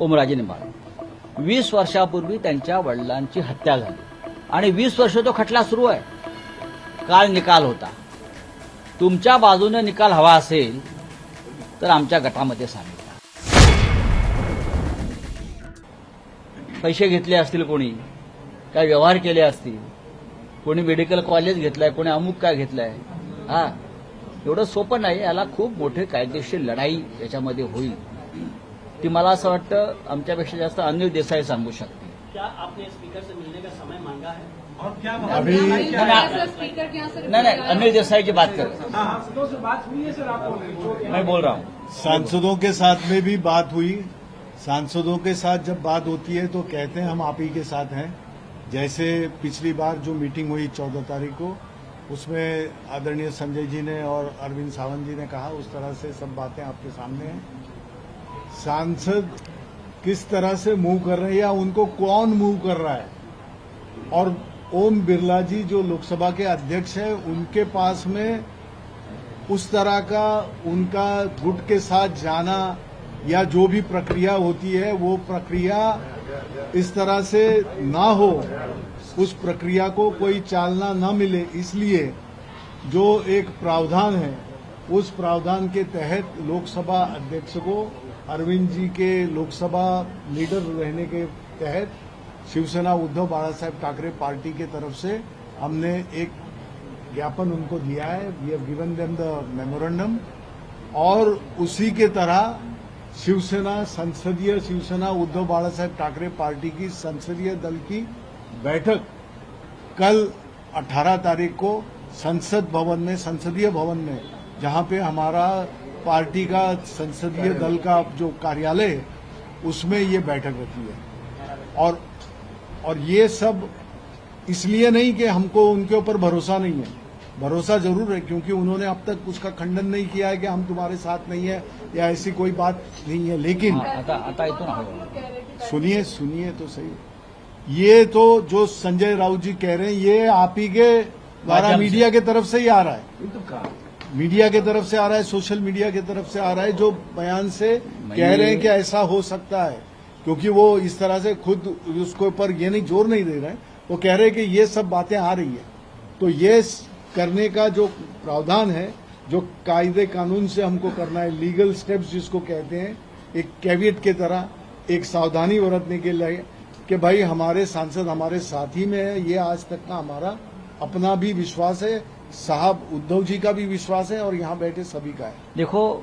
ओमराजे निंबाळकर 20 वर्षापूर्वी त्यांच्या वडिलांची हत्या झाली आणि 20 वर्ष तो खटला सुरू आहे. काल निकाल होता. तुमच्या बाजूने निकाल हवा असेल तर आमच्या गटामध्ये सामील व्हा. पैसे घेतले असतील, कोणी काय व्यवहार केले असतील, कोणी मेडिकल कॉलेज घेतलंय, कोणी अमुक काय घेतलंय. हा, एवढं सोपं नाही. याला खूप मोठी कायदेशीर लढाई याच्यामध्ये होईल. ती मला असं वाटतं आमच्यापेक्षा जास्त अनिल देसाई सांगू शकते. क्या आपने स्पीकर से मिलने का समय मांगा है? और क्या अभी नहीं, अनिल देसाई की बात कर, सांसदों से बात हुई है सर आपको? मैं बोल रहा हूँ. सांसदों के साथ में भी बात हुई. सांसदों के साथ जब बात होती है तो कहते हैं हम आप ही के साथ हैं. जैसे पिछली बार जो मीटिंग हुई 14 तारीख को, उसमें आदरणीय संजय जी ने और अरविंद सावंत जी ने कहा, उस तरह से सब बातें आपके सामने हैं. सांसद किस तरह से मूव कर रहे हैं या उनको कौन मूव कर रहा है, और ओम बिरला जी जो लोकसभा के अध्यक्ष हैं उनके पास में उस तरह का उनका गुट के साथ जाना या जो भी प्रक्रिया होती है वो प्रक्रिया इस तरह से ना हो, उस प्रक्रिया को कोई चालना न मिले, इसलिए जो एक प्रावधान है उस प्रावधान के तहत लोकसभा अध्यक्ष को अरविंद जी के लोकसभा लीडर रहने के तहत शिवसेना उद्धव बाला साहेब ठाकरे पार्टी के तरफ से हमने एक ज्ञापन उनको दिया है. We have given them the memorandum. और उसी के तरह शिवसेना उद्धव बाला साहेब ठाकरे पार्टी की संसदीय दल की बैठक कल 18 तारीख को संसदीय भवन में जहां पे हमारा पार्टी का संसदीय दल का जो कार्यालय है उसमें ये बैठक रखी है. और ये सब इसलिए नहीं कि हमको उनके ऊपर भरोसा नहीं है. भरोसा जरूर है, क्योंकि उन्होंने अब तक उसका खंडन नहीं किया है कि हम तुम्हारे साथ नहीं है या ऐसी कोई बात नहीं है. लेकिन सुनिए तो सही. ये तो जो संजय राउत जी कह रहे हैं ये आप ही के द्वारा मीडिया की तरफ से ही आ रहा है. मीडिया की तरफ से आ रहा है, सोशल मीडिया की तरफ से आ रहा है, जो बयान से कह रहे हैं कि ऐसा हो सकता है. क्योंकि वो इस तरह से खुद उसके ऊपर ये नहीं जोर नहीं दे रहे हैं. वो कह रहे हैं कि ये सब बातें आ रही है. तो ये करने का जो प्रावधान है, जो कायदे कानून से हमको करना है, लीगल स्टेप्स जिसको कहते हैं, एक कैवियट की तरह एक सावधानी बरतने के लिए कि भाई हमारे सांसद हमारे साथी में है. ये आज तक का हमारा अपना भी विश्वास है, साहब उद्धव जी का भी विश्वास है और यहाँ बैठे सभी का है. देखो,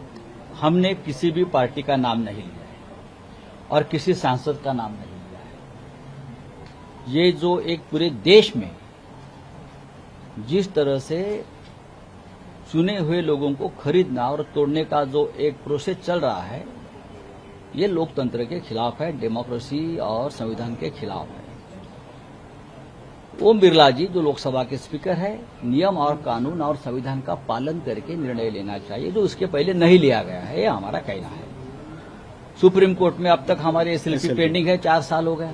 हमने किसी भी पार्टी का नाम नहीं लिया है और किसी सांसद का नाम नहीं लिया है. ये जो एक पूरे देश में जिस तरह से चुने हुए लोगों को खरीदना और तोड़ने का जो एक प्रोसेस चल रहा है, ये लोकतंत्र के खिलाफ है, डेमोक्रेसी और संविधान के खिलाफ है. ओम बिरला जी जो लोकसभा के स्पीकर है, नियम और कानून और संविधान का पालन करके निर्णय लेना चाहिए, जो इसके पहले नहीं लिया गया है. ये हमारा कहना है. सुप्रीम कोर्ट में अब तक हमारे एसएलपी पेंडिंग है, 4 साल हो गए.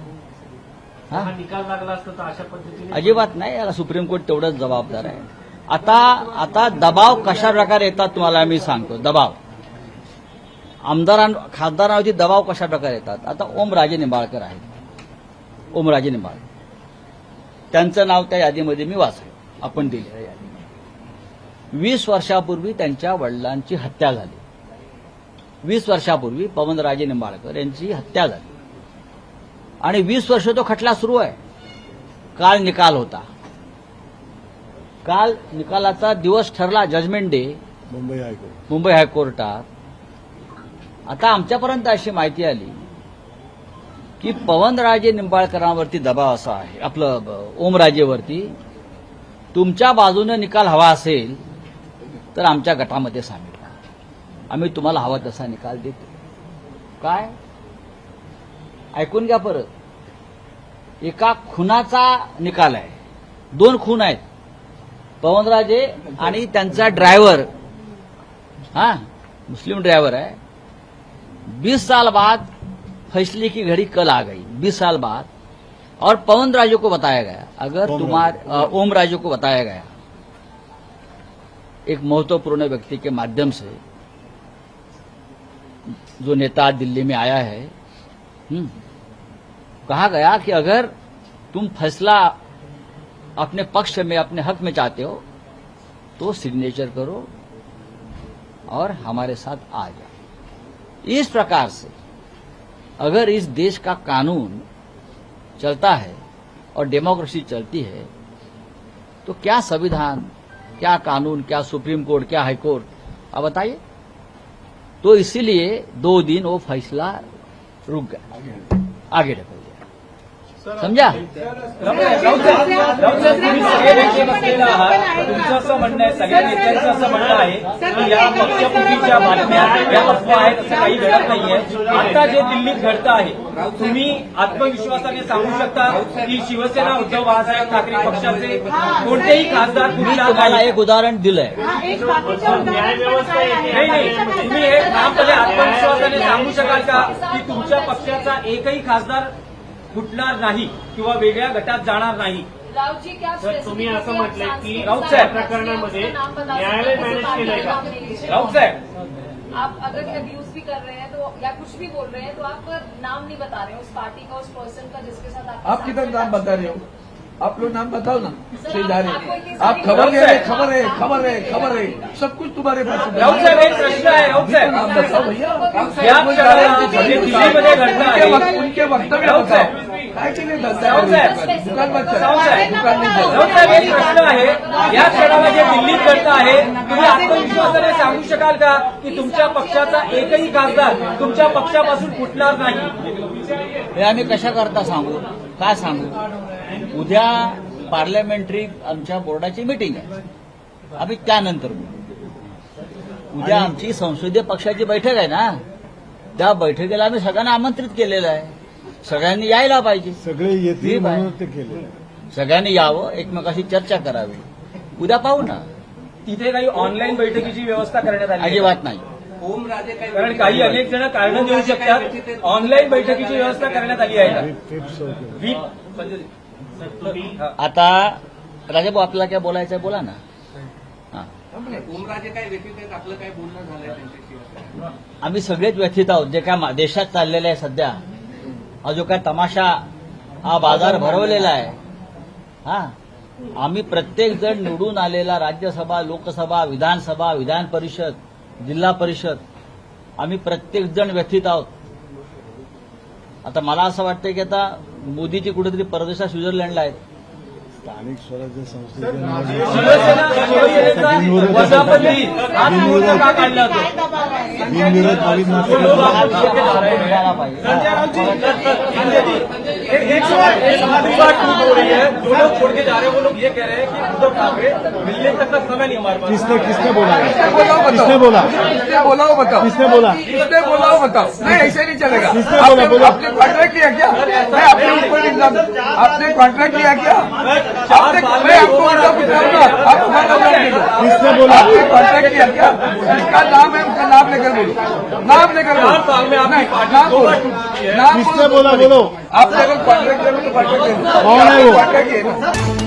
हा निकाल लागला असता तर अशा पद्धतीने अजिबात नाही. याला सुप्रीम कोर्ट तेवढंच जबाबदार आहे. आता दबाव कशा प्रकारे येतात तुम्हाला मी सांगतो. दबाव खासदारांवरती दबाव कशा प्रकारे येतात. आता ओमराजे निंबाळकर आहेत. ओमराजे निंबाळकर त्यांचं नाव त्या यादीमध्ये मी वाचलं, आपण दिलेल्या यादीमध्ये. 20 वर्षापूर्वी त्यांच्या वडिलांची हत्या झाली. 20 वर्षापूर्वी पवनराजे निंबाळकर यांची हत्या झाली आणि 20 वर्ष तो खटला सुरू आहे. काल निकाल होता. काल निकालाचा दिवस ठरला, जजमेंट डे मुंबई हायकोर्टात. आता आमच्यापर्यंत अशी माहिती आली की पवनराजे निंबाळकरांवरती दबाव असा आहे, आपलं ओमराजेवरती, तुमच्या बाजूने निकाल हवा असेल तर आमच्या गटामध्ये सामील व्हा. आम्ही तुम्हाला हवा तसा निकाल देतो. काय ऐकून घ्या परत. एका खुनाचा निकाल आहे. 2 खून आहेत. पवनराजे आणि त्यांचा ड्रायव्हर, मुस्लिम ड्राइवर है. 20 साल बाद फैसले की घड़ी कल आ गई. 20 साल बाद. और पवन राजू को बताया गया, अगर ओम राजू को बताया गया एक महत्वपूर्ण व्यक्ति के माध्यम से, जो नेता दिल्ली में आया है, कहा गया कि अगर तुम फैसला अपने पक्ष में अपने हक में चाहते हो तो सिग्नेचर करो और हमारे साथ आ जाओ। इस प्रकार से अगर इस देश का कानून चलता है और डेमोक्रेसी चलती है तो क्या संविधान, क्या कानून, क्या सुप्रीम कोर्ट, क्या हाई कोर्ट, आप बताइए। तो इसीलिए 2 दिन वो फैसला रुक गया, आगे ढकल गया। समझा? तुमचं असं म्हणणं आहे, सगळ्या नेत्यांचं असं म्हणणं आहे की या पक्षफुटीच्या बातम्या या अफवा आहेत, असं काही घडत नाहीये. आता जे दिल्लीत घडतं आहे, तुम्ही आत्मविश्वासाने सांगू शकता की शिवसेना उद्धव बाळासाहेब ठाकरे पक्षाचे कोणतेही खासदार मी फुटणार तुम्हाला नाही. एक उदाहरण दिलंय. नाही, तुम्ही हे ठामपणे आत्मविश्वासाने सांगू शकाल का की तुमच्या पक्षाचा एकही खासदार फुटणार नाही किंवा वेगळ्या गटात जाणार नाही? राऊतजी क्या सर, तुम्ही असं म्हटलंय की राऊत साहेब, या प्रकरणामध्ये न्यायालय मॅनेज केलंय का? राऊत साहेब, आप अगर अब्यूज भी कर रहे हैं तो या कुछ भी बोल रहे हैं तो आप नाम नहीं बता रहे हो उस पार्टी का, उस पर्सन का जिसके साथ आप किधर नाम बता रहे हो? आप लोग नाम बताओ ना। सर, शेजारी आपको इतनी आप सारी- खबर दे रहे, खबर है, खबर है, खबर है, सब कुछ तुम्हारे पास है। राऊत साहेब, एक प्रश्न आहे. राऊत साहेब, नाम बताओ भैया। या क्षणाला जे दिल्लीमध्ये घडतं आहे, उनके वक्तव्य राऊत बताओ। साहेब, काय के लिए राऊत साहेब, दुकान मत राऊत साहेब, दुकान नहीं चल। राऊत साहेब, एक प्रश्न आहे. या क्षणाला जे दिल्लीत घडतं आहे, तुम्ही आत्मविश्वासाने सांगू शकाल का की तुमच्या पक्षाचा एकही खासदार तुमच्या पक्षापासून फुटणार नाही? हे आम्ही कशा करता सांगू, काय सांगू? उद्या पार्लमेंटरी आमच्या बोर्डाची मीटिंग आहे, आम्ही त्यानंतर बोलू. उद्या आमची संसदीय पक्षाची बैठक आहे ना, त्या बैठकीला आम्ही सगळ्यांना आमंत्रित केलेलं आहे. सगळ्यांनी यायला पाहिजे, सगळे येतील ठीक आहे. म्हणून ते केले. सगळ्यांनी यावं, एकमेकाशी चर्चा करावी. उद्या पाहू ना. तिथे काही ऑनलाईन बैठकीची व्यवस्था करण्यात आली आहे? अजिबात नाही. कारण काही अनेक जण कारण देऊ शकतात. ऑनलाईन बैठकीची व्यवस्था करण्यात आली आहे का? फिफ्थ व्हीप आता राजाभाऊ आपल्याला काय बोलायचं आहे बोला ना. हा. ओमराजे काय व्यथित आहेत, आपलं काय बोलणं झालंय त्यांच्याशी? आम्ही सगळेच व्यथित आहोत. जे काय देशात चाललेलं आहे सध्या, हा जो काय तमाशा, हा बाजार भरवलेला आहे, हा आम्ही प्रत्येक जण निवडून आलेला राज्यसभा, लोकसभा, विधानसभा, विधान परिषद, जिल्हा परिषद, आम्ही प्रत्येक जण व्यथित आहोत. आता मला असं वाटतं की आता मोदीची कुठेतरी परदेशात स्वित्झर्लंडला आहेत. स्थानिक स्वराज्य शिवसेना संस्थेचे शिवसेनेचा वजापती हाच मुद्दा का काढला होता? बिनविरोध नवीन करायला पाहिजे. एक सवाल टूट हो रही है. जो लोग छोड़ के जा रहे हैं वो लोग ये कह रहे हैं कि उद्धव ठाकरे मिलने तक का समय नहीं हमारे पास. किसने बोला बोलाओ बताओ। किसने बोला किसने बोला हो बताओ। किसने बोला किसने बोला हो बताओ। नहीं ऐसे नहीं चलेगा। किसने बोला? बोलो। आपने कॉन्ट्रैक्ट लिया क्या? मैं आपने ऊपर एग्जाम, आपने कॉन्ट्रैक्ट लिया क्या? आपने, मैं आपको उल्टा पूछूंगा, आप हमारा जवाब दे दो। किसने बोला? आपने कॉन्ट्रैक्ट लिया क्या? जिसका नाम है उसका नाम लेकर बोलो, नाम लेकर बोलो। 4 साल में आपकी नहीं, पार्टी नाम 2 बोलो, बार टूट चुकी है. नाम किसने बोला? बोलो। आपने अगर कॉन्ट्रैक्ट लिया तो कॉन्ट्रैक्ट कौन है वो? कॉन्ट्रैक्ट